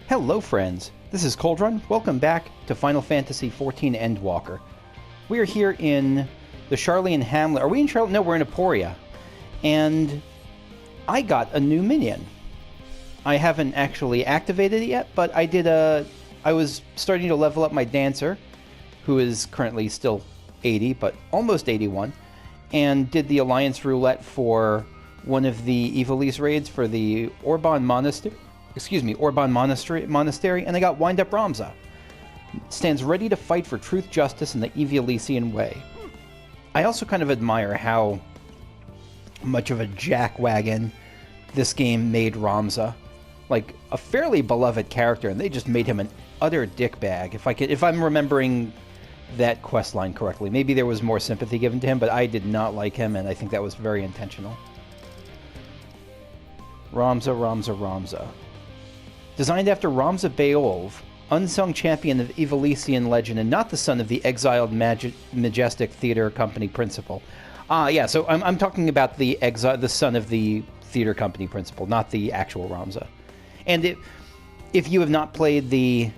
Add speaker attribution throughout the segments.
Speaker 1: Hello friends, this is Coldrun. Welcome back to Final Fantasy XIV Endwalker. We are here in the Charlian Hamlet. Are we in Charlotte? No, we're in Aporia. And I got a new minion. I haven't actually activated it yet, but I was starting to level up my dancer, who is currently still 80, but almost 81, and did the Alliance roulette for one of the Ivalice raids for the Orban Monastery, and I got Wind Up Ramza. Stands ready to fight for truth, justice, and the Evialician way. I also kind of admire how much of a jackwagon this game made Ramza. Like, a fairly beloved character, and they just made him an utter dickbag. If I'm remembering that quest line correctly. Maybe there was more sympathy given to him, but I did not like him, and I think that was very intentional. Ramza. Designed after Ramza Beolv, unsung champion of Evalician legend and not the son of the exiled Majestic Theater Company principal. Yeah, so I'm talking about the son of the Theater Company principal, not the actual Ramza. And if you have not played the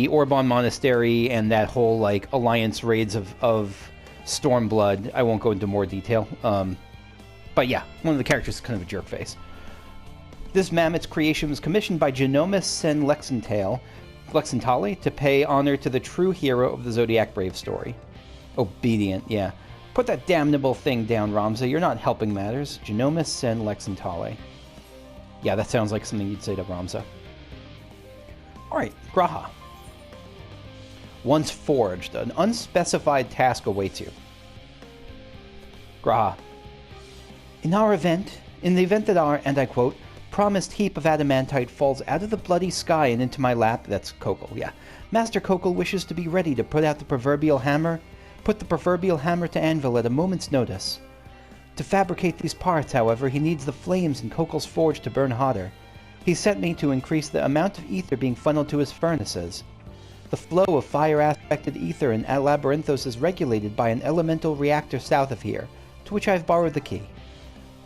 Speaker 1: Orban Monastery and that whole, like, Alliance raids of Stormblood, I won't go into more detail. But yeah, one of the characters is kind of a jerkface. This mammoth's creation was commissioned by Genomus Sen Lexentale to pay honor to the true hero of the Zodiac Brave story. Obedient, yeah. Put that damnable thing down, Ramza. You're not helping matters. Genomus Sen Lexentale. Yeah, that sounds like something you'd say to Ramza. Alright, Graha. Once forged, an unspecified task awaits you. Graha. In the event that our, and I quote, promised heap of adamantite falls out of the bloody sky and into my lap, that's Kokol, yeah. Master Kokol wishes to be ready to put the proverbial hammer to anvil at a moment's notice. To fabricate these parts, however, he needs the flames in Kokol's forge to burn hotter. He sent me to increase the amount of ether being funneled to his furnaces. The flow of fire-aspected ether in Labyrinthos is regulated by an elemental reactor south of here, to which I have borrowed the key.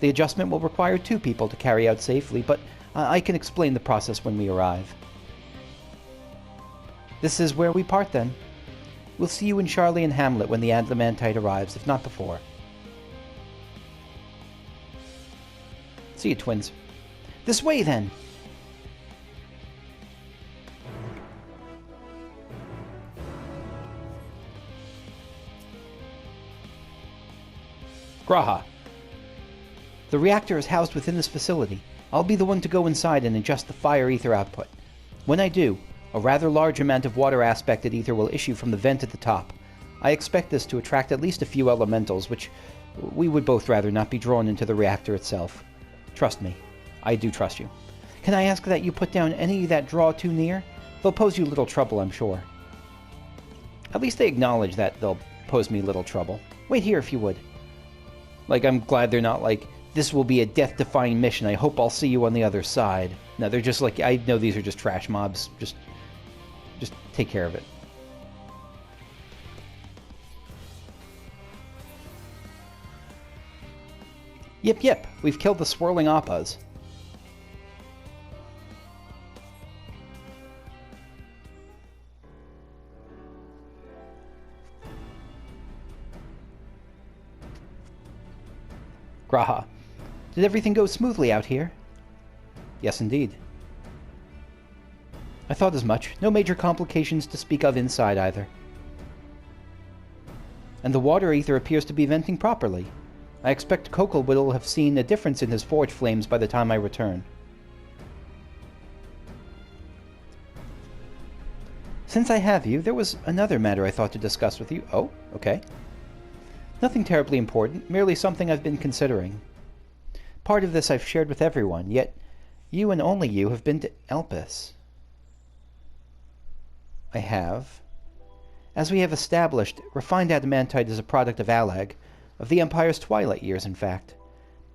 Speaker 1: The adjustment will require 2 people to carry out safely, but I can explain the process when we arrive. This is where we part, then. We'll see you in Charlian Hamlet when the adamantite arrives, if not before. See you, twins. This way, then! Graha. The reactor is housed within this facility. I'll be the one to go inside and adjust the fire ether output. When I do, a rather large amount of water-aspected ether will issue from the vent at the top. I expect this to attract at least a few elementals, which we would both rather not be drawn into the reactor itself. Trust me. I do trust you. Can I ask that you put down any that draw too near? They'll pose you little trouble, I'm sure. At least they acknowledge that they'll pose me little trouble. Wait here if you would. Like, I'm glad they're not like, this will be a death-defying mission, I hope I'll see you on the other side. No, they're just like, I know these are just trash mobs. Just take care of it. Yip, we've killed the swirling appas. Graha. Did everything go smoothly out here? Yes, indeed. I thought as much. No major complications to speak of inside, either. And the water ether appears to be venting properly. I expect Kokol will have seen a difference in his forge flames by the time I return. Since I have you, there was another matter I thought to discuss with you. Oh, okay. Nothing terribly important, merely something I've been considering. Part of this I've shared with everyone, yet you and only you have been to Elpis. I have. As we have established, refined adamantite is a product of Allag, of the Empire's twilight years, in fact.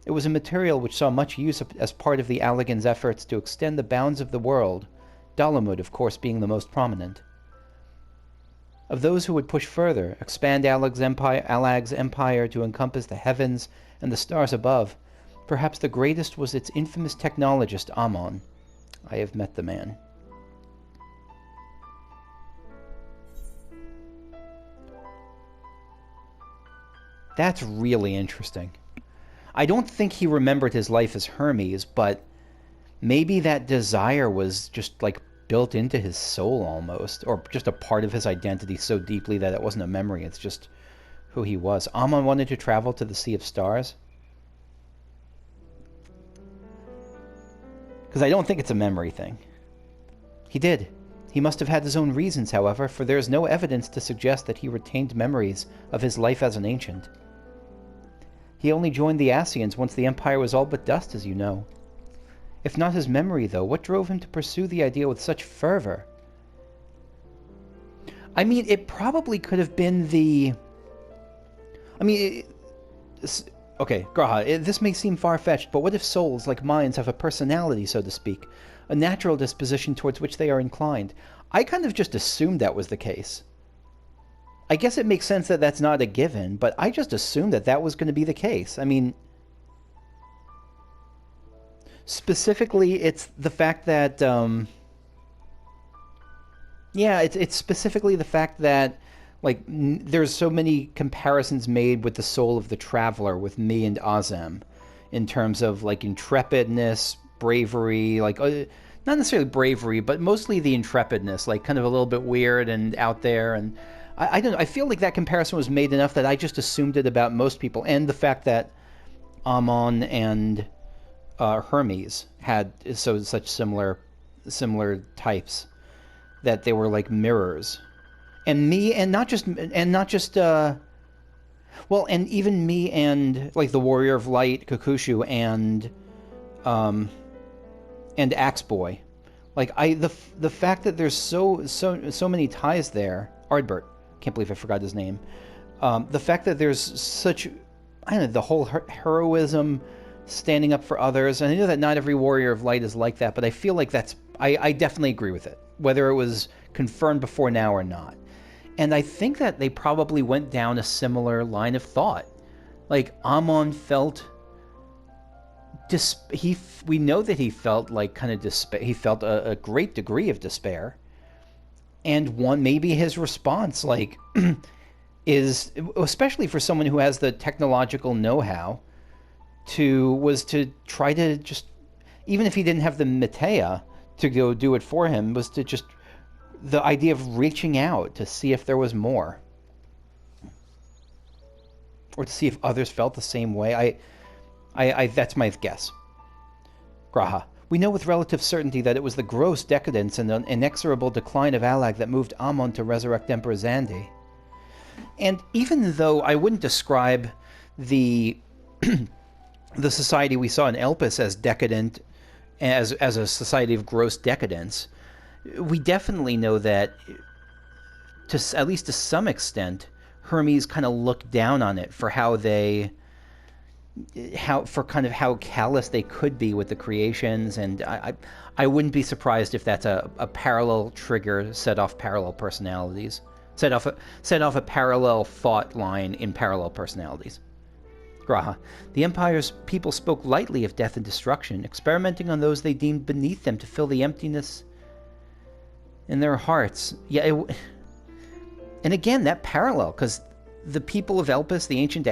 Speaker 1: It was a material which saw much use as part of the Allagans' efforts to extend the bounds of the world, Dalamud, of course, being the most prominent. Of those who would push further, expand Allag's empire to encompass the heavens and the stars above, perhaps the greatest was its infamous technologist, Amon. I have met the man. That's really interesting. I don't think he remembered his life as Hermes, but maybe that desire was just like built into his soul almost, or just a part of his identity so deeply that it wasn't a memory, it's just who he was. Amon wanted to travel to the Sea of Stars? Because I don't think it's a memory thing. He did. He must have had his own reasons, however, for there is no evidence to suggest that he retained memories of his life as an ancient. He only joined the Asians once the Empire was all but dust, as you know. If not his memory, though, what drove him to pursue the idea with such fervor? I mean, it probably could have been the... I mean, okay, Graha, this may seem far-fetched, but what if souls, like minds, have a personality, so to speak? A natural disposition towards which they are inclined? I kind of just assumed that was the case. I guess it makes sense that that's not a given, but I just assumed that that was going to be the case. I mean... Specifically, it's the fact that, yeah, it's specifically the fact that, like, there's so many comparisons made with the soul of the traveler with me and Azem, in terms of, like, intrepidness, bravery, like, not necessarily bravery, but mostly the intrepidness, like, kind of a little bit weird and out there, and I don't know, I feel like that comparison was made enough that I just assumed it about most people, and the fact that Amon and... Hermes had such similar types that they were like mirrors, and me, and not just well, and even me and like the Warrior of Light, Kakushu, and Axe Boy, like the fact that there's so many ties there. Ardbert, can't believe I forgot his name. The fact that there's such, I don't know, the whole heroism. Standing up for others, and I know that not every Warrior of Light is like that, but I feel like that's... I definitely agree with it, whether it was confirmed before now or not. And I think that they probably went down a similar line of thought. Like, Amon felt... we know that he felt like kind of despair. He felt a great degree of despair. And maybe his response, like, is... Especially for someone who has the technological know-how... was to try to just, even if he didn't have the Metea to go do it for him, was to just, the idea of reaching out to see if there was more. Or to see if others felt the same way. I that's my guess. Graha, we know with relative certainty that it was the gross decadence and the inexorable decline of Alag that moved Amon to resurrect Emperor Zandi. And even though I wouldn't describe the... the society we saw in Elpis as decadent, as a society of gross decadence, we definitely know that, at least to some extent, Hermes kind of looked down on it for how callous they could be with the creations, and I wouldn't be surprised if that's a parallel trigger, set off parallel personalities, set off a parallel thought line in parallel personalities. Graha, the Empire's people spoke lightly of death and destruction, experimenting on those they deemed beneath them to fill the emptiness in their hearts. Yeah, and again, that parallel, because the people of Elpis, the ancient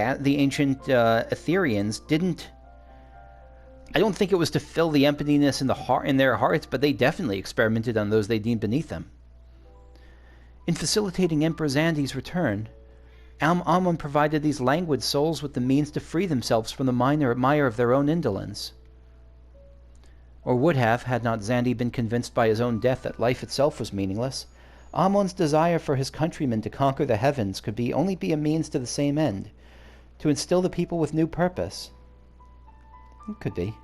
Speaker 1: Etherians, didn't... I don't think it was to fill the emptiness in their hearts, but they definitely experimented on those they deemed beneath them. In facilitating Emperor Zandi's return, Amon provided these languid souls with the means to free themselves from the mire of their own indolence. Or would have, had not Zandi been convinced by his own death that life itself was meaningless. Amon's desire for his countrymen to conquer the heavens could only be a means to the same end, to instill the people with new purpose. It could be.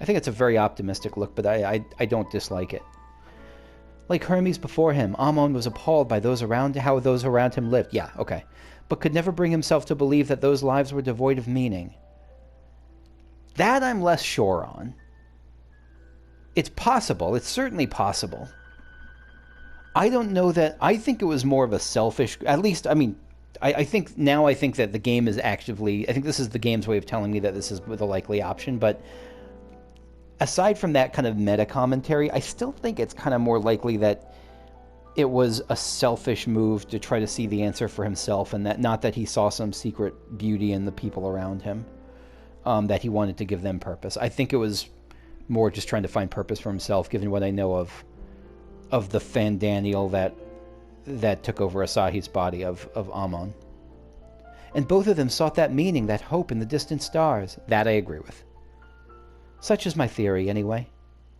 Speaker 1: I think it's a very optimistic look, but I don't dislike it. Like Hermes before him, Amon was appalled by how those around him lived. Yeah, okay. But could never bring himself to believe that those lives were devoid of meaning. That I'm less sure on. It's possible. It's certainly possible. I don't know that... I think it was more of a selfish... At least, I mean, I think that the game is actively... I think this is the game's way of telling me that this is the likely option, but... Aside from that kind of meta commentary, I still think it's kind of more likely that it was a selfish move to try to see the answer for himself, and that not that he saw some secret beauty in the people around him, that he wanted to give them purpose. I think it was more just trying to find purpose for himself, given what I know of the Fandaniel that took over Asahi's body of Amon. And both of them sought that meaning, that hope in the distant stars. That I agree with. Such is my theory, anyway.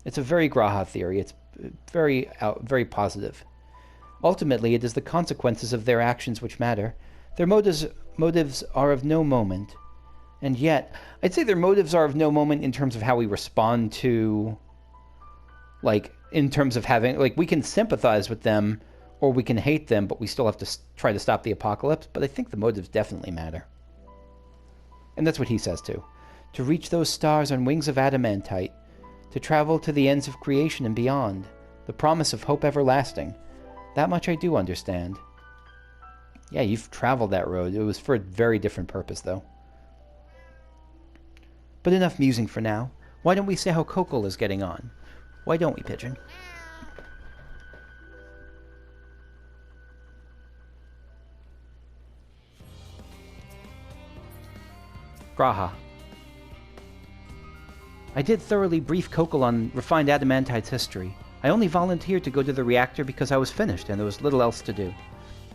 Speaker 1: It's a very Graha theory. It's very positive. Ultimately, it is the consequences of their actions which matter. Their motives are of no moment. And yet, I'd say their motives are of no moment in terms of how we respond to, like, in terms of having, like, we can sympathize with them or we can hate them, but we still have to try to stop the apocalypse. But I think the motives definitely matter. And that's what he says, too. To reach those stars on wings of adamantite, to travel to the ends of creation and beyond, the promise of hope everlasting. That much I do understand. Yeah, you've traveled that road. It was for a very different purpose, though. But enough musing for now. Why don't we see how Kokol is getting on? Why don't we, Pigeon? Graha. I did thoroughly brief Kokol on refined adamantite's history. I only volunteered to go to the reactor because I was finished and there was little else to do.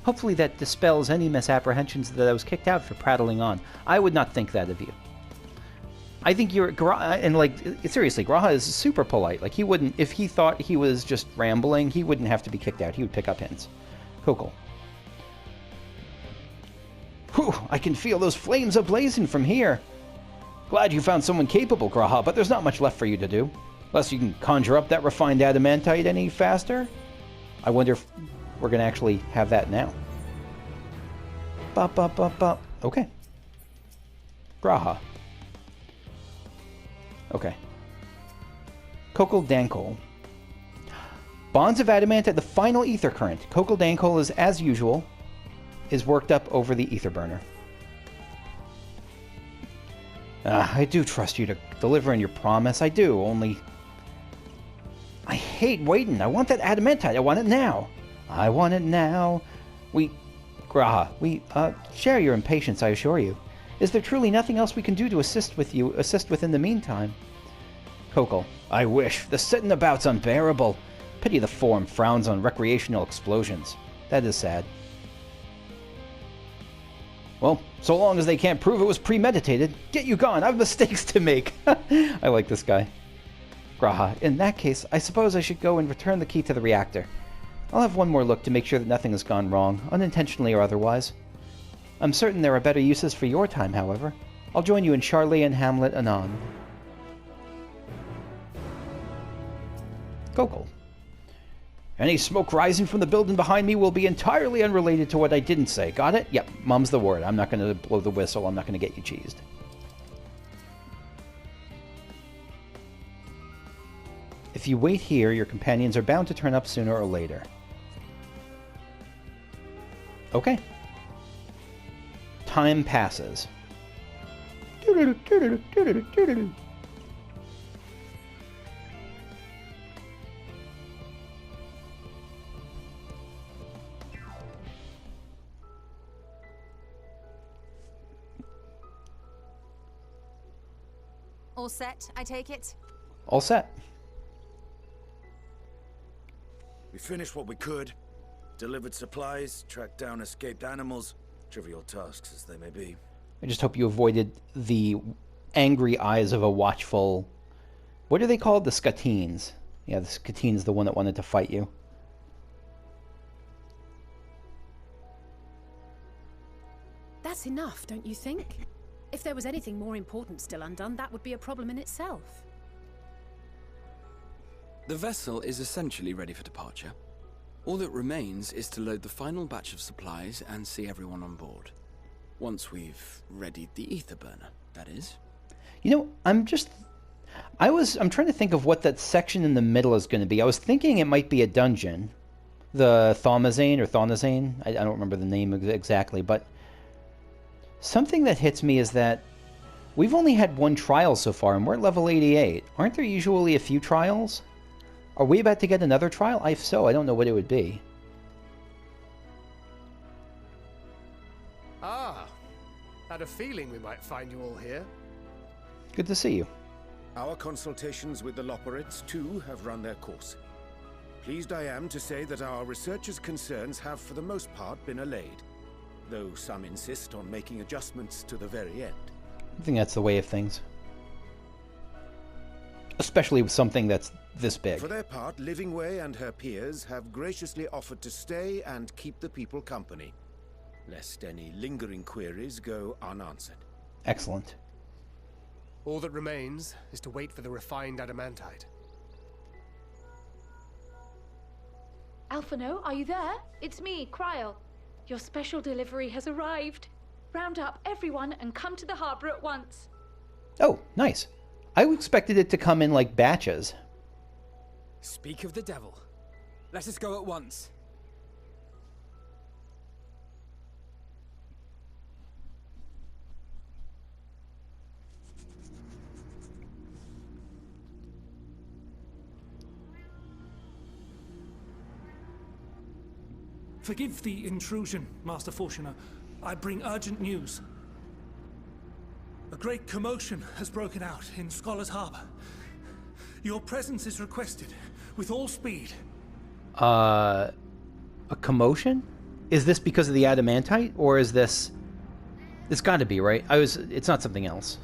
Speaker 1: Hopefully that dispels any misapprehensions that I was kicked out for prattling on. I would not think that of you. I think you're... And, like, seriously, Graha is super polite. Like, he wouldn't... If he thought he was just rambling, he wouldn't have to be kicked out. He would pick up hints. Kokol. Whew, I can feel those flames ablazing from here. Glad you found someone capable, Graha, but there's not much left for you to do. Unless you can conjure up that refined adamantite any faster. I wonder if we're going to actually have that now. Bop, bop, bop, bop. Okay. Graha. Okay. Kokol Dankol. Bonds of adamantite, the final ether current. Kokol Dankol is, as usual, is worked up over the ether burner. I do trust you to deliver on your promise. I do, only... I hate waiting. I want that adamantite. I want it now. I want it now. Graha, we share your impatience, I assure you. Is there truly nothing else we can do to assist within the meantime? Kokol, I wish. The sitting about's unbearable. Pity the form frowns on recreational explosions. That is sad. Well, so long as they can't prove it was premeditated, get you gone. I have mistakes to make. I like this guy. Graha, in that case, I suppose I should go and return the key to the reactor. I'll have one more look to make sure that nothing has gone wrong, unintentionally or otherwise. I'm certain there are better uses for your time, however. I'll join you in Charlie and Hamlet anon. Kokol. Any smoke rising from the building behind me will be entirely unrelated to what I didn't say. Got it? Yep, mum's the word. I'm not going to blow the whistle. I'm not going to get you cheesed. If you wait here, your companions are bound to turn up sooner or later. Okay. Time passes.
Speaker 2: All set, I take it?
Speaker 1: All set.
Speaker 3: We finished what we could. Delivered supplies, tracked down escaped animals. Trivial tasks as they may be.
Speaker 1: I just hope you avoided the angry eyes of a watchful... What are they called? The Scatines. Yeah, the Scatine's the one that wanted to fight you.
Speaker 4: That's enough, don't you think? If there was anything more important still undone, that would be a problem in itself.
Speaker 5: The vessel is essentially ready for departure. All that remains is to load the final batch of supplies and see everyone on board. Once we've readied the ether burner, that is.
Speaker 1: You know, I'm trying to think of what that section in the middle is going to be. I was thinking it might be a dungeon. The Thaumazain or Thaumazain. I don't remember the name exactly, but something that hits me is that we've only had one trial so far, and we're at level 88. Aren't there usually a few trials? Are we about to get another trial? If so, I don't know what it would be.
Speaker 2: had a feeling we might find you all here.
Speaker 1: Good to see you.
Speaker 6: Our consultations with the Loperids, too, have run their course. Pleased I am to say that our researchers' concerns have, for the most part, been allayed, though some insist on making adjustments to the very end.
Speaker 1: I think that's the way of things. Especially with something that's this big.
Speaker 6: For their part, Livingway and her peers have graciously offered to stay and keep the people company, lest any lingering queries go unanswered.
Speaker 1: Excellent.
Speaker 2: All that remains is to wait for the refined adamantite.
Speaker 7: Alphino, are you there? It's me, Kryl. Your special delivery has arrived. Round up everyone and come to the harbor at once.
Speaker 1: Oh, nice. I expected it to come in like batches.
Speaker 8: Speak of the devil. Let us go at once.
Speaker 9: Forgive the intrusion, Master Fourchenault. I bring urgent news. A great commotion has broken out in Scholar's Harbor. Your presence is requested with all speed.
Speaker 1: A commotion? Is this because of the adamantite, or is this... It's got to be, right? It's not something else.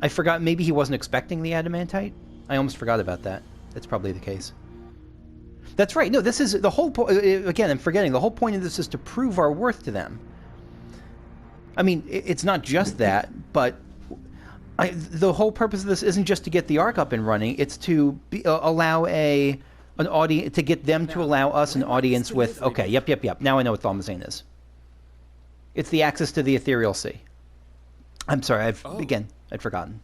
Speaker 1: I forgot, maybe he wasn't expecting the adamantite? I almost forgot about that. That's probably the case. That's right. No, this is the whole point. Again, I'm forgetting. The whole point of this is to prove our worth to them. I mean, it's not just that, but the whole purpose of this isn't just to get the arc up and running. It's to allow an audience, to get them to allow us an audience with. Okay, yep. Now I know what Thaumazein is. It's the access to the ethereal sea. I'm sorry. I'd forgotten.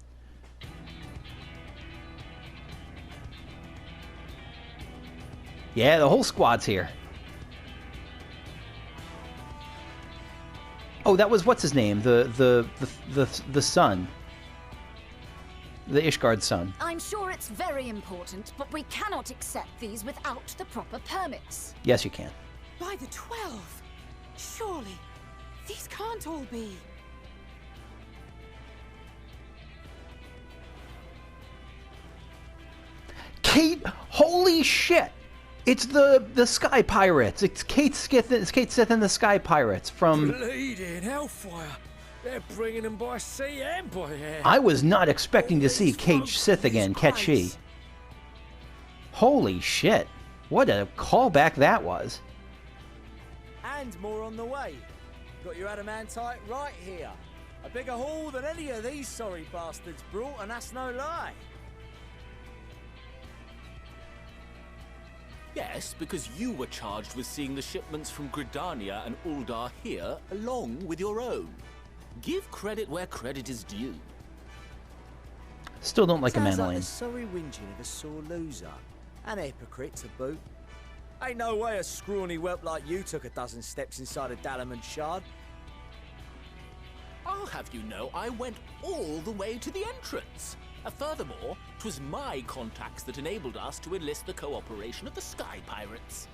Speaker 1: Yeah, the whole squad's here. Oh, that was what's his name? The son. The Ishgard's son.
Speaker 10: I'm sure it's very important, but we cannot accept these without the proper permits.
Speaker 1: Yes, you can.
Speaker 4: By the 12! Surely, these can't all be...
Speaker 1: Kate, holy shit! It's the Sky Pirates. It's Kate Sith and the Sky Pirates from...
Speaker 3: Bleeding hellfire! They're bringing them by sea and by air.
Speaker 1: I was not expecting to see Kate Sith again, Ketchi. Holy shit. What a callback that was.
Speaker 11: And more on the way. Got your adamantite right here. A bigger haul than any of these sorry bastards brought, and that's no lie.
Speaker 12: Yes, because you were charged with seeing the shipments from Gridania and Uldar here, along with your own. Give credit where credit is due.
Speaker 1: Still don't like
Speaker 11: Sounds
Speaker 1: Ameliance.
Speaker 11: like the sorry whinging of a sore loser. An hypocrite to boot. Ain't no way a scrawny whelp like you took a dozen steps inside a Adamant shard.
Speaker 12: I'll have you know I went all the way to the entrance. Furthermore, 'twas my contacts that enabled us to enlist the cooperation of the Sky Pirates.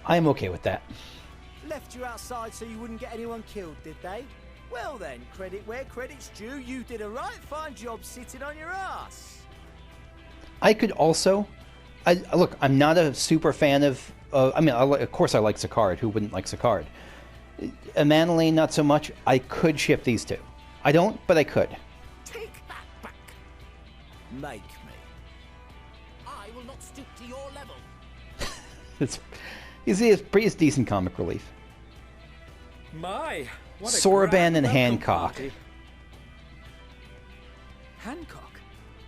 Speaker 1: I am okay with that.
Speaker 11: Left you outside so you wouldn't get anyone killed, did they? Well then, credit where credit's due, you did a right fine job sitting on your ass.
Speaker 1: I could also... look, I'm not a super fan of... of course I like Sicard. Who wouldn't like Sicard? Amaniline, not so much. I could ship these two. I don't, but I could.
Speaker 12: Take that back.
Speaker 11: Make me.
Speaker 12: I will not stoop to your level.
Speaker 1: He's decent comic relief.
Speaker 3: My, what a
Speaker 1: Soraban
Speaker 3: grand
Speaker 1: and
Speaker 3: welcome
Speaker 1: Hancock.
Speaker 3: party.
Speaker 8: Hancock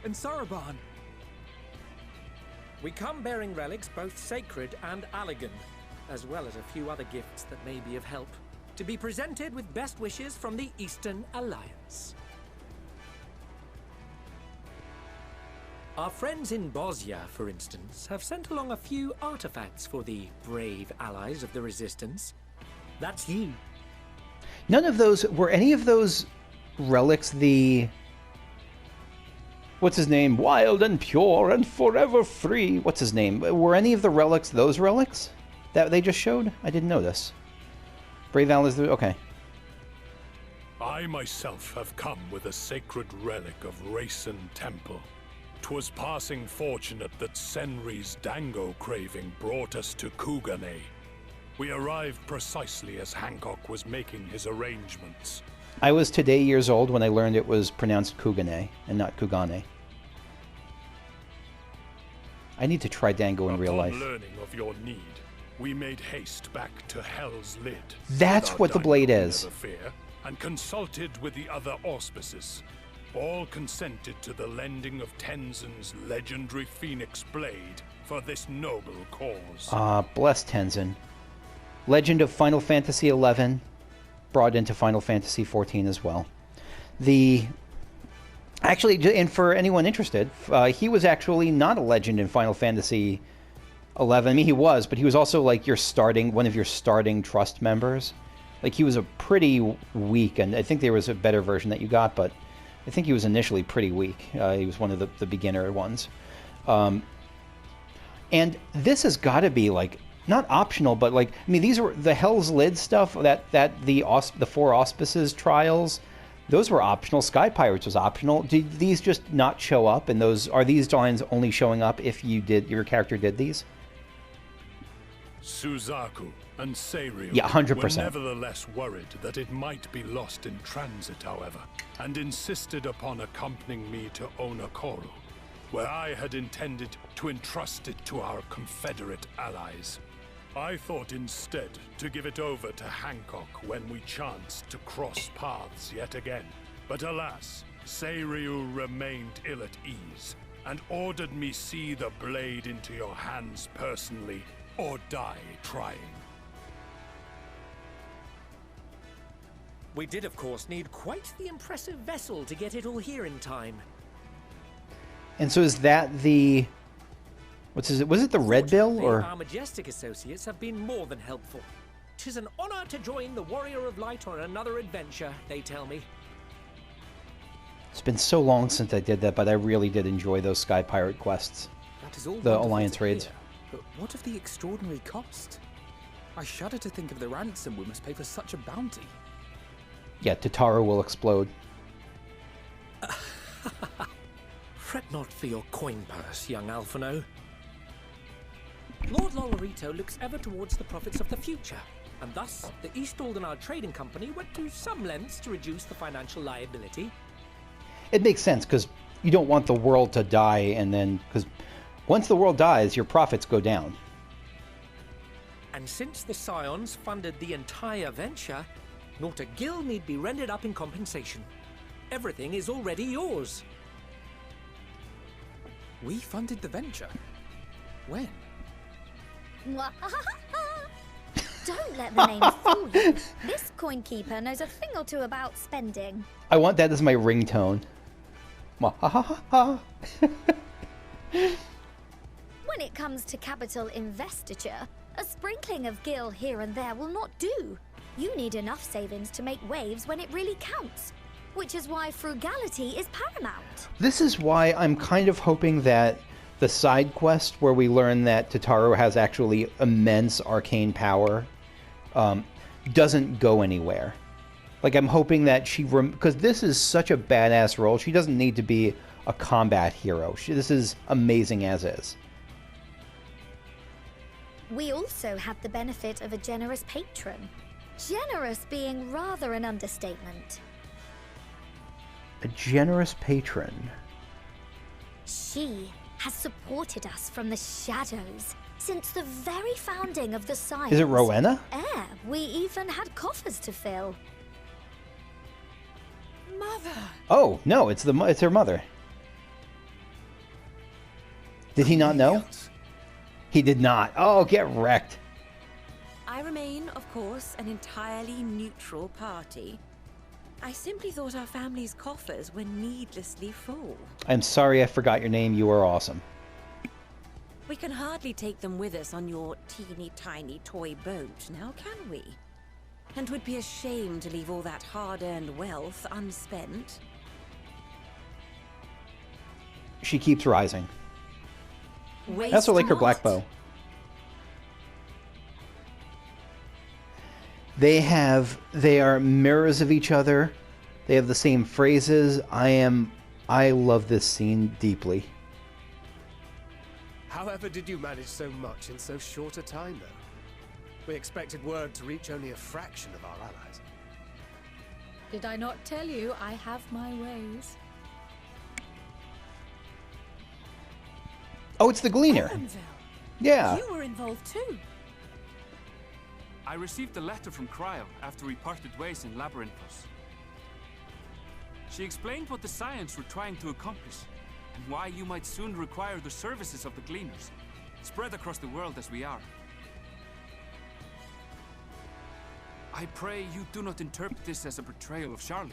Speaker 8: and Soraban.
Speaker 13: We come bearing relics both sacred and Allagan, as well as a few other gifts that may be of help, to be presented with best wishes from the Eastern Alliance. Our friends in Bosnia, for instance, have sent along a few artifacts for the brave allies of the Resistance. That's you.
Speaker 1: None of those... Were any of those relics the... What's his name? Wild and pure and forever free. What's his name? Were any of the relics those relics that they just showed? I didn't know this. Brave allies... Okay.
Speaker 14: I myself have come with a sacred relic of Racen Temple. 'Twas passing fortunate that Senri's dango craving brought us to Kugane. We arrived precisely as Hancock was making his arrangements.
Speaker 1: I was today years old when I learned it was pronounced Kugane and not Kugane. I need to try dango in real life.
Speaker 14: Upon learning of your need, we made haste back to Hell's Lid.
Speaker 1: That's what the blade is.
Speaker 14: Fear, and consulted with the other Auspices. All consented to the lending of Tenzin's legendary Phoenix Blade for this noble cause.
Speaker 1: Bless Tenzin. Legend of Final Fantasy XI, brought into Final Fantasy XIV as well. Actually, and for anyone interested, he was actually not a legend in Final Fantasy XI. I mean, he was, but he was also like one of your starting trust members. Like, he was a pretty weak, and I think there was a better version that you got, but I think he was initially pretty weak. He was one of the beginner ones. And this has got to be, like, not optional, but, like, I mean, these were the Hell's Lid stuff, the Four Auspices trials, those were optional. Sky Pirates was optional. Did these just not show up? And are these lines only showing up if your character did these?
Speaker 14: Suzaku and Seiryu
Speaker 1: 100%.
Speaker 14: were nevertheless worried that it might be lost in transit, however, and insisted upon accompanying me to Onakoru, where I had intended to entrust it to our Confederate allies. I thought instead to give it over to Hancock when we chanced to cross paths yet again. But alas, Seiryu remained ill at ease, and ordered me see the blade into your hands personally, or die trying.
Speaker 13: We did, of course, need quite the impressive vessel to get it all here in time.
Speaker 1: And so is that the... was it the Red Bill, or...?
Speaker 13: Our majestic associates have been more than helpful. 'Tis an honor to join the Warrior of Light on another adventure, they tell me.
Speaker 1: It's been so long since I did that, but I really did enjoy those Sky Pirate quests.
Speaker 15: That is all
Speaker 1: the Alliance raids.
Speaker 15: Hear, but what of the extraordinary cost? I shudder to think of the ransom we must pay for such a bounty.
Speaker 1: Yeah, Tataru will explode.
Speaker 13: Fret not for your coin purse, young Alphino. Lord Lolorito looks ever towards the profits of the future, and thus the East Aldenar Trading Company went to some lengths to reduce the financial liability.
Speaker 1: It makes sense, because you don't want the world to die, and then... because once the world dies, your profits go down.
Speaker 13: And since the Scions funded the entire venture, not a gill need be rendered up in compensation. Everything is already yours.
Speaker 15: We funded the venture? When?
Speaker 10: Don't let the name fool you. This coin keeper knows a thing or two about spending.
Speaker 1: I want that as my ringtone.
Speaker 10: When it comes to capital investiture, a sprinkling of gil here and there will not do. You need enough savings to make waves when it really counts, which is why frugality is paramount.
Speaker 1: This is why I'm kind of hoping that the side quest where we learn that Tataru has actually immense arcane power doesn't go anywhere. Like, I'm hoping that because this is such a badass role, she doesn't need to be a combat hero. This is amazing as is.
Speaker 10: We also have the benefit of a generous patron. Generous being rather an understatement.
Speaker 1: A generous patron.
Speaker 10: She has supported us from the shadows since the very founding of the Scions.
Speaker 1: Is it Rowena?
Speaker 10: We even had coffers to fill.
Speaker 4: Mother!
Speaker 1: Oh, no, it's her mother. Did he not know? He did not. Oh, get wrecked.
Speaker 16: I remain, of course, an entirely neutral party. I simply thought our family's coffers were needlessly full.
Speaker 1: I'm sorry I forgot your name. You are awesome.
Speaker 16: We can hardly take them with us on your teeny-tiny toy boat, now can we? And would be a shame to leave all that hard-earned wealth unspent.
Speaker 1: She keeps rising.
Speaker 16: Waste
Speaker 1: I also like her
Speaker 16: not.
Speaker 1: black bow. They are mirrors of each other, They have the same phrases. I love this scene deeply.
Speaker 2: However did you manage so much in so short a time, though? We expected word to reach only a fraction of our allies.
Speaker 4: Did I not tell you I have my ways?
Speaker 1: Oh, it's the Gleaner.
Speaker 4: Erenville.
Speaker 1: Yeah.
Speaker 4: You were involved too.
Speaker 17: I received a letter from Cryo after we parted ways in Labyrinthos. She explained what the Scions were trying to accomplish, and why you might soon require the services of the Gleaners, spread across the world as we are. I pray you do not interpret this as a betrayal of Charlie.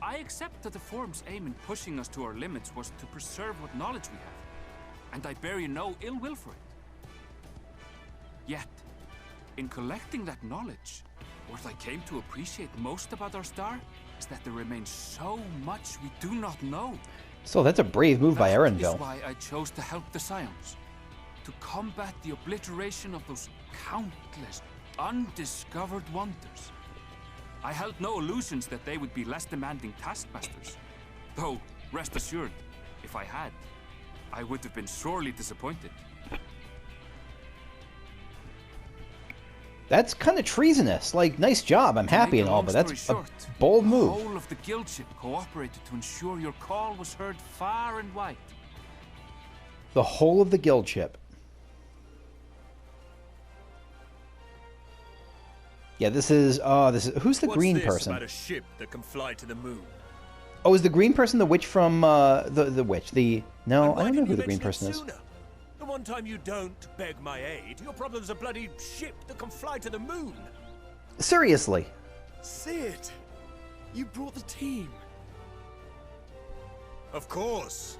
Speaker 17: I accept that the Forum's aim in pushing us to our limits was to preserve what knowledge we have, and I bear you no ill will for it. Yet, in collecting that knowledge, what I came to appreciate most about our star is that there remains so much we do not know.
Speaker 1: So that's a brave move by Erenville.
Speaker 17: That is why I chose to help the Scions, to combat the obliteration of those countless undiscovered wonders. I held no illusions that they would be less demanding taskmasters. Though, rest assured, if I had, I would have been sorely disappointed.
Speaker 1: That's kind of treasonous. Like, nice job, I'm happy and all, but that's a bold move.
Speaker 17: The whole of the guild ship cooperated to ensure your call was heard far and wide.
Speaker 1: The whole of the guild ship. Yeah, this is who's the green person?
Speaker 18: About a ship that can fly to the moon?
Speaker 1: Oh, is the green person the witch from the witch? No, I don't know who the green person is.
Speaker 18: The one time you don't beg my aid, your problem's a bloody ship that can fly to the moon.
Speaker 1: Seriously.
Speaker 18: Sid, you brought the team. Of course.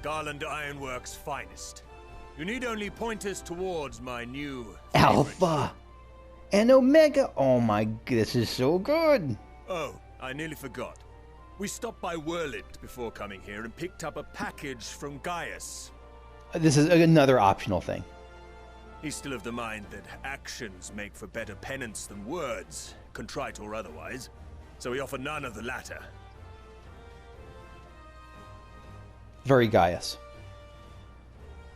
Speaker 18: Garland Ironworks' finest. You need only point us towards my new
Speaker 1: Alpha and Omega. Oh my, this is so good.
Speaker 18: Oh, I nearly forgot. We stopped by Whirlipt before coming here and picked up a package from Gaius.
Speaker 1: This is another optional thing.
Speaker 18: He's still of the mind that actions make for better penance than words, contrite or otherwise, so we offer none of the latter.
Speaker 1: Very Gaius.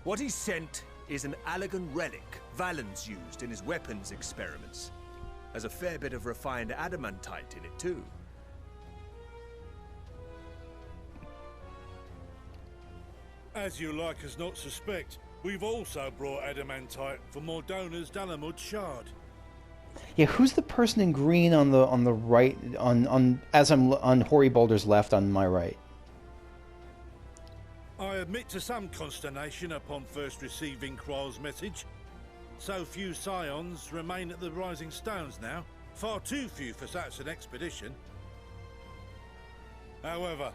Speaker 18: What he sent is an Allegan relic Valens used in his weapons experiments. Has a fair bit of refined adamantite in it too.
Speaker 19: As you like us not suspect, we've also brought adamantite for Mordona's Dalamud shard.
Speaker 1: Yeah, who's the person in green on the right as I'm on Hoary Boulder's left on my right?
Speaker 19: I admit to some consternation upon first receiving Kroll's message. So few Scions remain at the Rising Stones now. Far too few for such an expedition. However,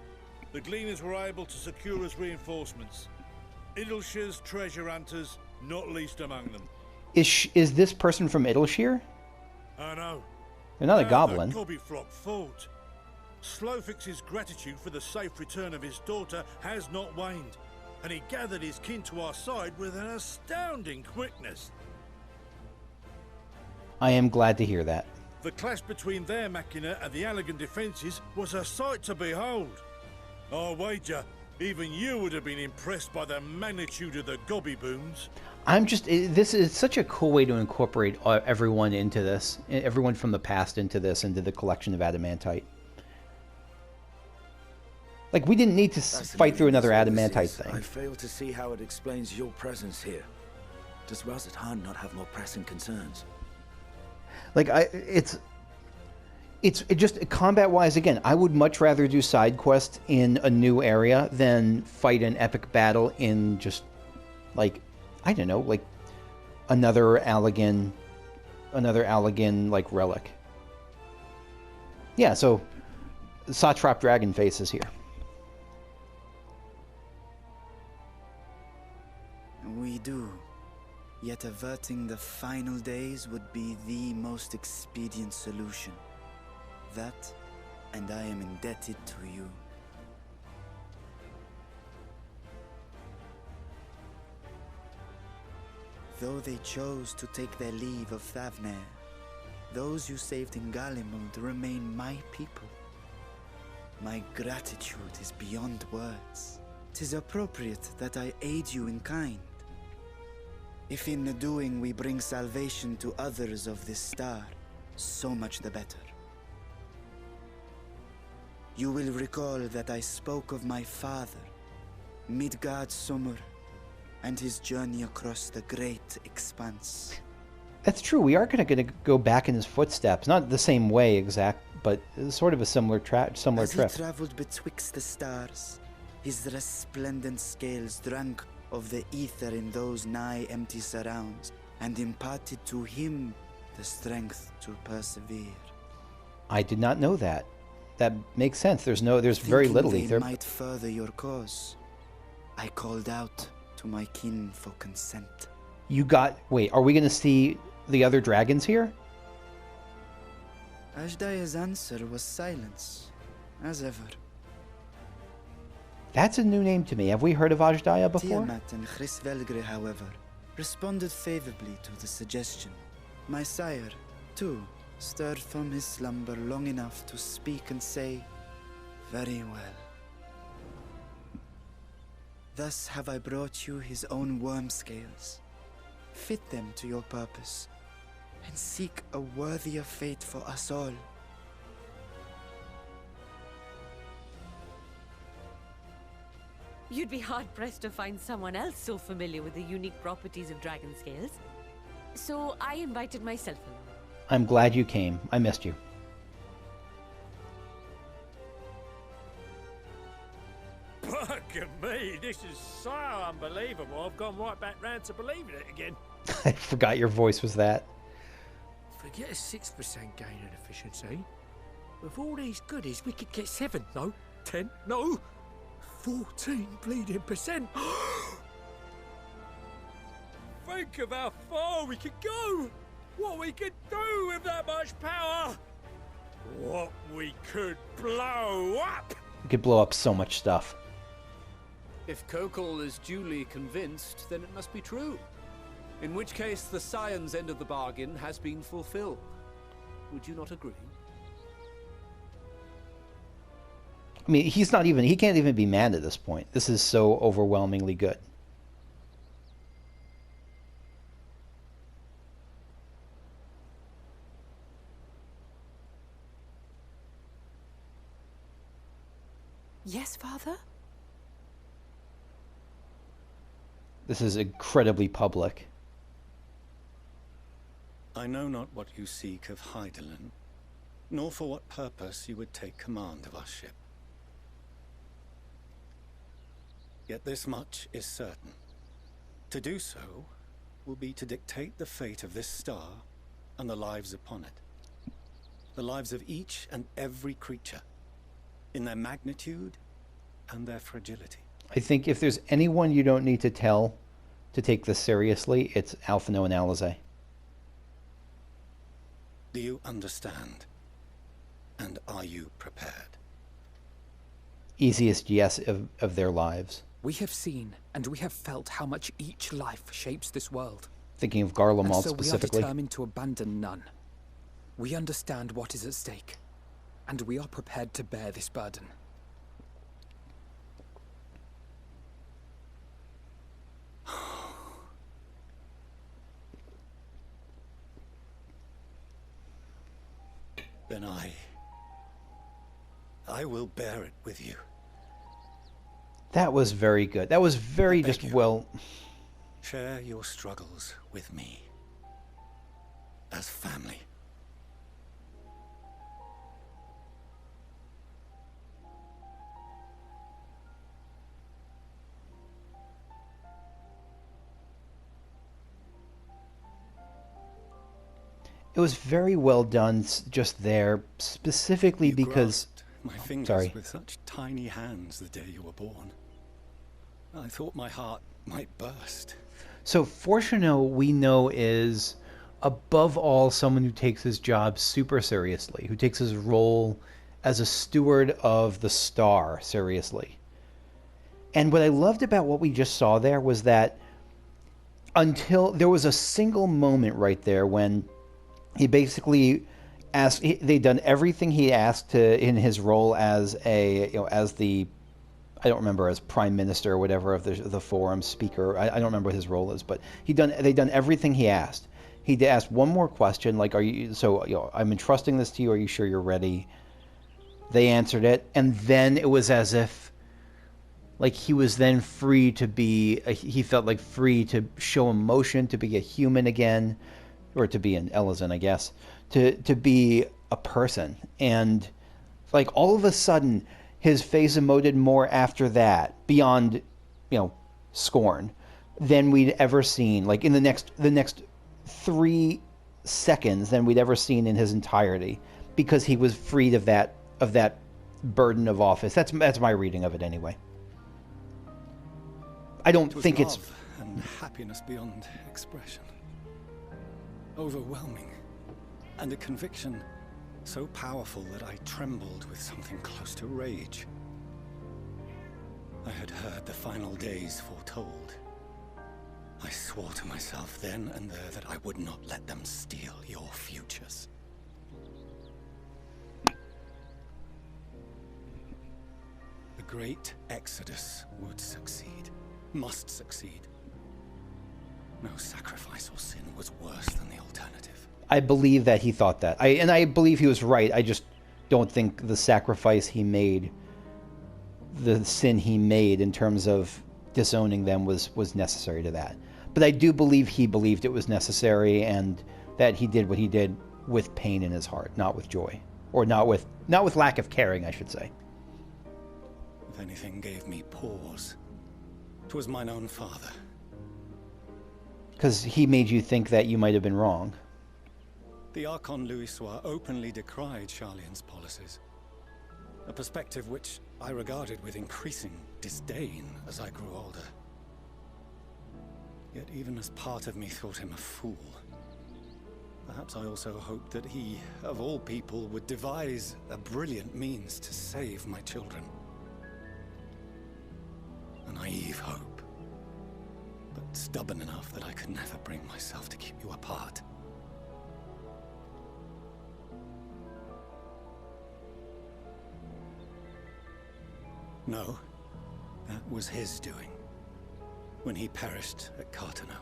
Speaker 19: the Gleaners were able to secure us reinforcements. Idleshire's treasure hunters, not least among them.
Speaker 1: Is this person from Idleshire?
Speaker 19: I know.
Speaker 1: They're not a goblin.
Speaker 19: The Gobbyflock fought. Slowfix's gratitude for the safe return of his daughter has not waned, and he gathered his kin to our side with an astounding quickness.
Speaker 1: I am glad to hear that.
Speaker 19: The clash between their machina and the Allegan defences was a sight to behold. I wager even you would have been impressed by the magnitude of the gobby booms.
Speaker 1: This is such a cool way to incorporate everyone into this, everyone from the past into the collection of adamantite. Like, we didn't need to fight through another adamantite thing.
Speaker 3: I fail to see how it explains your presence here. Does Razat-Han not have more pressing concerns?
Speaker 1: Like, it's just combat-wise, again, I would much rather do side quests in a new area than fight an epic battle in just, like, I don't know, like, another Allegan, like, relic. Yeah, so, Satrap Dragonface is here.
Speaker 20: We do. Yet averting the final days would be the most expedient solution. That, and I am indebted to you. Though they chose to take their leave of Thavnair, those you saved in Galimund remain my people. My gratitude is beyond words. 'Tis appropriate that I aid you in kind. If in the doing we bring salvation to others of this star, so much the better. You will recall that I spoke of my father, Midgard Summer, and his journey across the great expanse.
Speaker 1: That's true. We are going to go back in his footsteps. Not the same way exact, but sort of a similar trip.
Speaker 20: As he traveled betwixt the stars, his resplendent scales drank of the ether in those nigh empty surrounds, and imparted to him the strength to persevere.
Speaker 1: I did not know that. That makes sense. There's very little ether.
Speaker 20: They might further your cause. I called out to my kin for consent.
Speaker 1: Wait, are we going to see the other dragons here?
Speaker 20: Ajdaya's answer was silence, as ever.
Speaker 1: That's a new name to me. Have we heard of Ajdaya before?
Speaker 20: Tiamat and Hrisvelgre, however, responded favorably to the suggestion. My sire, too, stirred from his slumber long enough to speak and say, "Very well." Thus have I brought you his own worm scales. Fit them to your purpose, and seek a worthier fate for us all.
Speaker 16: You'd be hard-pressed to find someone else so familiar with the unique properties of dragon scales. So I invited myself along.
Speaker 1: I'm glad you came. I missed you.
Speaker 18: Bugger me, this is so unbelievable. I've gone right back round to believing it again.
Speaker 1: I forgot your voice was that.
Speaker 13: Forget a 6% gain in efficiency. With all these goodies, we could get 7, no, 10, no, 14 bleeding percent.
Speaker 18: Think of how far we could go. What we could do with that much power. What we could blow up.
Speaker 1: We could blow up so much stuff.
Speaker 21: If Kokol is duly convinced, then it must be true. In which case, the Scion's end of the bargain has been fulfilled. Would you not agree?
Speaker 1: I mean, he can't even be mad at this point. This is so overwhelmingly good.
Speaker 4: Yes, Father?
Speaker 1: This is incredibly public.
Speaker 22: I know not what you seek of Hydaelyn, nor for what purpose you would take command of our ship. Yet this much is certain. To do so will be to dictate the fate of this star and the lives upon it. The lives of each and every creature, in their magnitude and their fragility.
Speaker 1: I think if there's anyone you don't need to tell to take this seriously, it's Alphinaud and Alizé.
Speaker 22: Do you understand? And are you prepared?
Speaker 1: Easiest yes of their lives.
Speaker 15: We have seen and we have felt how much each life shapes this world.
Speaker 1: Thinking of Garlemald
Speaker 15: so
Speaker 1: specifically.
Speaker 15: We are determined to abandon none. We understand what is at stake, and we are prepared to bear this burden.
Speaker 22: Then I will bear it with you.
Speaker 1: That was very good. That was very just well.
Speaker 22: Share your struggles with me. As family.
Speaker 1: It was very well done just there, specifically because...
Speaker 22: My fingers with such tiny hands the day you were born. I thought my heart might burst.
Speaker 1: So Fourchenault, we know, is above all someone who takes his job super seriously, who takes his role as a steward of the star seriously. And what I loved about what we just saw there was that until there was a single moment right there when he basically they'd done everything he asked to in his role as as the, I don't remember, as prime minister or whatever of the forum speaker. I don't remember what his role is, but they'd done everything he asked. He'd asked one more question, like, I'm entrusting this to you. Are you sure you're ready? They answered it, and then it was as if, like, he was then free to be. He felt like free to show emotion, to be a human again, or to be an Ellison, I guess, to be a person. And like all of a sudden, his face emoted more after that, beyond, scorn, than we'd ever seen. Like in the next 3 seconds than we'd ever seen in his entirety, because he was freed of that burden of office. That's my reading of it anyway. I don't think it's
Speaker 22: love and happiness beyond expression, overwhelming, and a conviction so powerful that I trembled with something close to rage. I had heard the final days foretold. I swore to myself then and there that I would not let them steal your futures. The great exodus would succeed, must succeed. No sacrifice or sin was worse than the alternative.
Speaker 1: I believe that he thought that. I believe he was right. I just don't think the sacrifice he made, the sin he made in terms of disowning them was necessary to that. But I do believe he believed it was necessary, and that he did what he did with pain in his heart, not with joy, or not with lack of caring, I should say.
Speaker 22: If anything gave me pause, 'twas mine own father.
Speaker 1: Because he made you think that you might have been wrong.
Speaker 22: The Archon Louisoix openly decried Charlian's policies, a perspective which I regarded with increasing disdain as I grew older. Yet even as part of me thought him a fool, perhaps I also hoped that he, of all people, would devise a brilliant means to save my children. A naive hope, but stubborn enough that I could never bring myself to keep you apart. No, that was his doing, when he perished at Carteneau.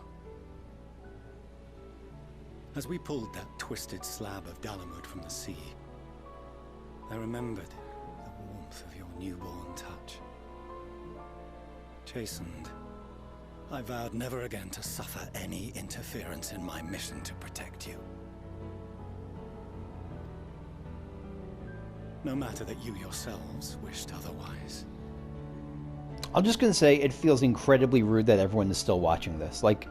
Speaker 22: As we pulled that twisted slab of Dalamud from the sea, I remembered the warmth of your newborn touch. Chastened, I vowed never again to suffer any interference in my mission to protect you. No matter that you yourselves wished otherwise.
Speaker 1: I'm just going to say it feels incredibly rude that everyone is still watching this. Like,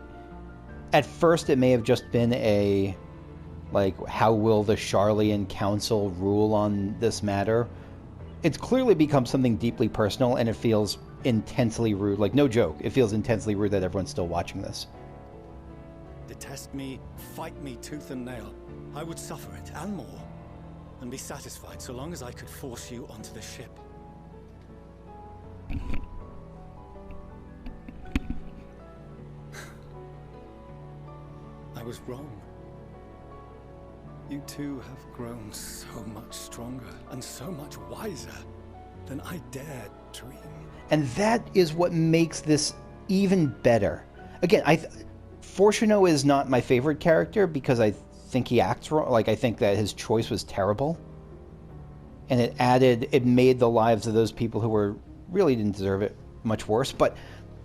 Speaker 1: at first it may have just been a, like, how will the Charlian Council rule on this matter? It's clearly become something deeply personal, and it feels intensely rude. Like, no joke, it feels intensely rude that everyone's still watching this.
Speaker 22: Detest me, fight me tooth and nail. I would suffer it, and more, and be satisfied so long as I could force you onto the ship. I was wrong. You two have grown so much stronger and so much wiser than I dared dream.
Speaker 1: And that is what makes this even better. Again, Fourchenault is not my favorite character because I think he acts wrong. Like, I think that his choice was terrible. And it made the lives of those people who really didn't deserve it much worse. But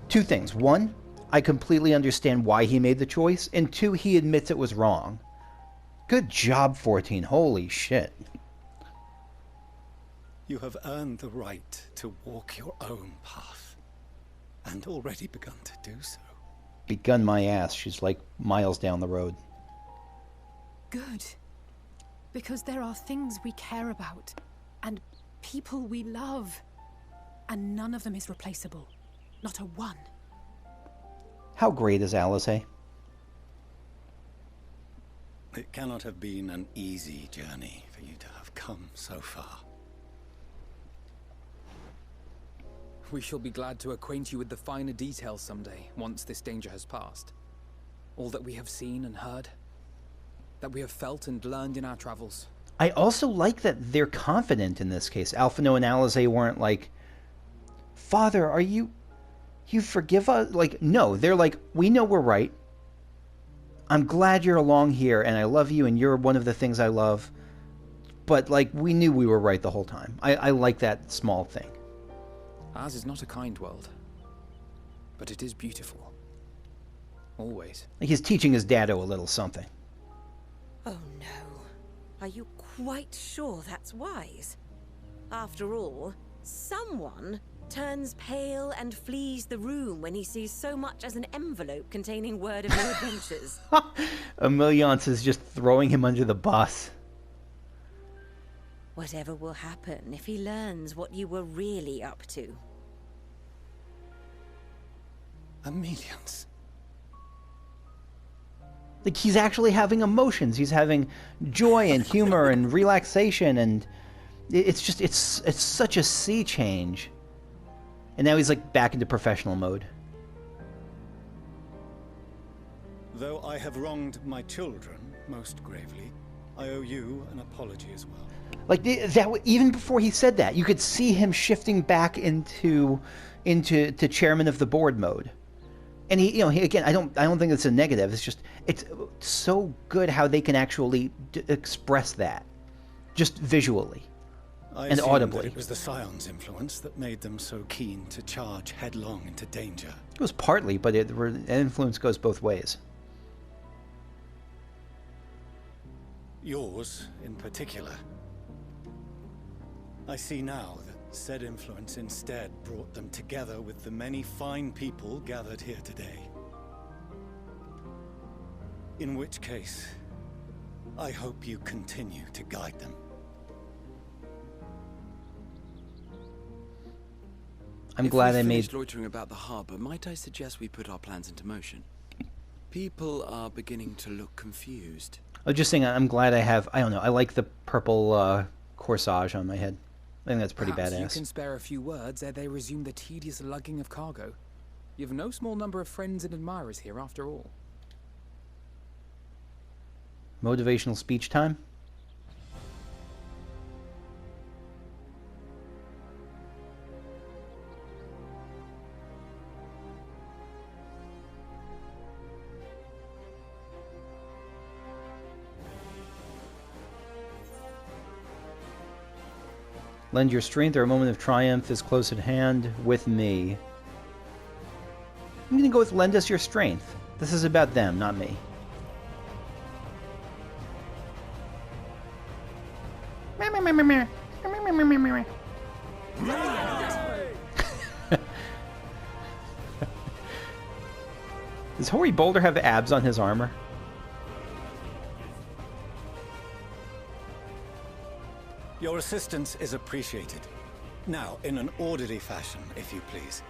Speaker 1: two things. One, I completely understand why he made the choice. And two, he admits it was wrong. Good job, 14. Holy shit.
Speaker 22: You have earned the right to walk your own path, and already begun to do so.
Speaker 1: Begun my ass. She's like miles down the road.
Speaker 4: Good. Because there are things we care about, and people we love, and none of them is replaceable. Not a one.
Speaker 1: How great is Alice, eh?
Speaker 22: It cannot have been an easy journey for you to have come so far.
Speaker 15: We shall be glad to acquaint you with the finer details someday, once this danger has passed. All that we have seen and heard, that we have felt and learned in our travels.
Speaker 1: I also like that they're confident in this case. Alphino and Alizé weren't like, Father, are you forgive us? Like, no, they're like, we know we're right. I'm glad you're along here, and I love you, and you're one of the things I love. But, like, we knew we were right the whole time. I like that small thing.
Speaker 15: Ours is not a kind world, but it is beautiful. Always.
Speaker 1: Like he's teaching his daddo a little something.
Speaker 16: Oh no. Are you quite sure that's wise? After all, someone turns pale and flees the room when he sees so much as an envelope containing word of new adventures.
Speaker 1: Ameliance is just throwing him under the bus.
Speaker 16: Whatever will happen if he learns what you were really up to.
Speaker 22: Ameliance.
Speaker 1: Like, he's actually having emotions. He's having joy and humor and relaxation, and it's just, it's such a sea change. And now he's, like, back into professional mode.
Speaker 22: Though I have wronged my children most gravely, I owe you an apology as well.
Speaker 1: Like, that, even before he said that, you could see him shifting back into chairman of the board mode. And he again, I don't think it's a negative. It's just, it's so good how they can actually express that, just visually and audibly.
Speaker 22: It was the Scion's influence that made them so keen to charge headlong into danger.
Speaker 1: It was partly, but influence goes both ways.
Speaker 22: Yours, in particular. I see now that said influence instead brought them together with the many fine people gathered here today. In which case, I hope you continue to guide them.
Speaker 1: I'm glad I made...
Speaker 5: loitering about the harbor, might I suggest we put our plans into motion? People are beginning to look confused.
Speaker 1: I was just saying, I'm glad I have... I don't know, I like the purple corsage on my head. I think that's pretty
Speaker 15: Perhaps
Speaker 1: badass.
Speaker 15: You can spare a few words ere they resume the tedious lugging of cargo. You've no small number of friends and admirers here, after all.
Speaker 1: Motivational speech time? Lend your strength, or a moment of triumph is close at hand with me. I'm gonna go with lend us your strength. This is about them, not me. Does Hoary Boulder have abs on his armor?
Speaker 22: Your assistance is appreciated. Now, in an orderly fashion, if you please.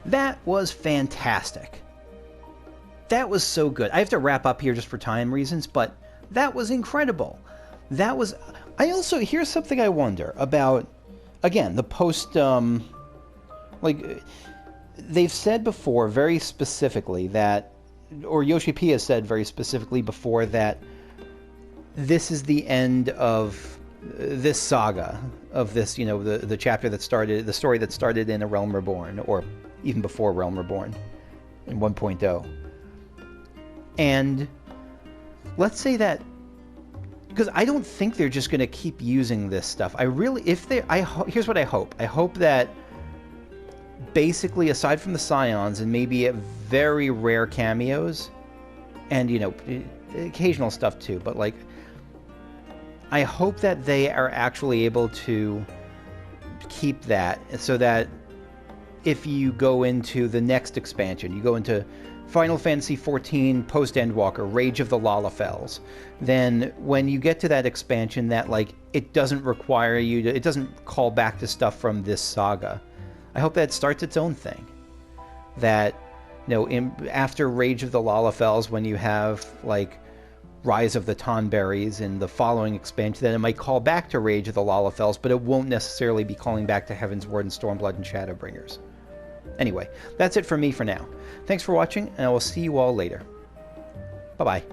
Speaker 1: That was fantastic. That was so good. I have to wrap up here just for time reasons, but that was incredible. That was... I also... Here's something I wonder about, again, the post... like, they've said before very specifically that... Or Yoshi P has said very specifically before that this is the end of this saga, of this, you know, the chapter that started... The story that started in A Realm Reborn, or even before Realm Reborn in 1.0. And let's say that, because I don't think they're just going to keep using this stuff. Here's what I hope. I hope that basically, aside from the Scions and maybe very rare cameos, and, you know, occasional stuff too, but like, I hope that they are actually able to keep that so that if you go into the next expansion, you go into Final Fantasy XIV post-Endwalker, Rage of the Lalafels, then when you get to that expansion that, like, it doesn't require you to, it doesn't call back to stuff from this saga, I hope that starts its own thing. That, you know, after Rage of the Lalafels, when you have, like, Rise of the Tonberries in the following expansion, then it might call back to Rage of the Lalafels, but it won't necessarily be calling back to Heaven's Ward and Stormblood and Shadowbringers. Anyway, that's it for me for now. Thanks for watching, and I will see you all later. Bye-bye.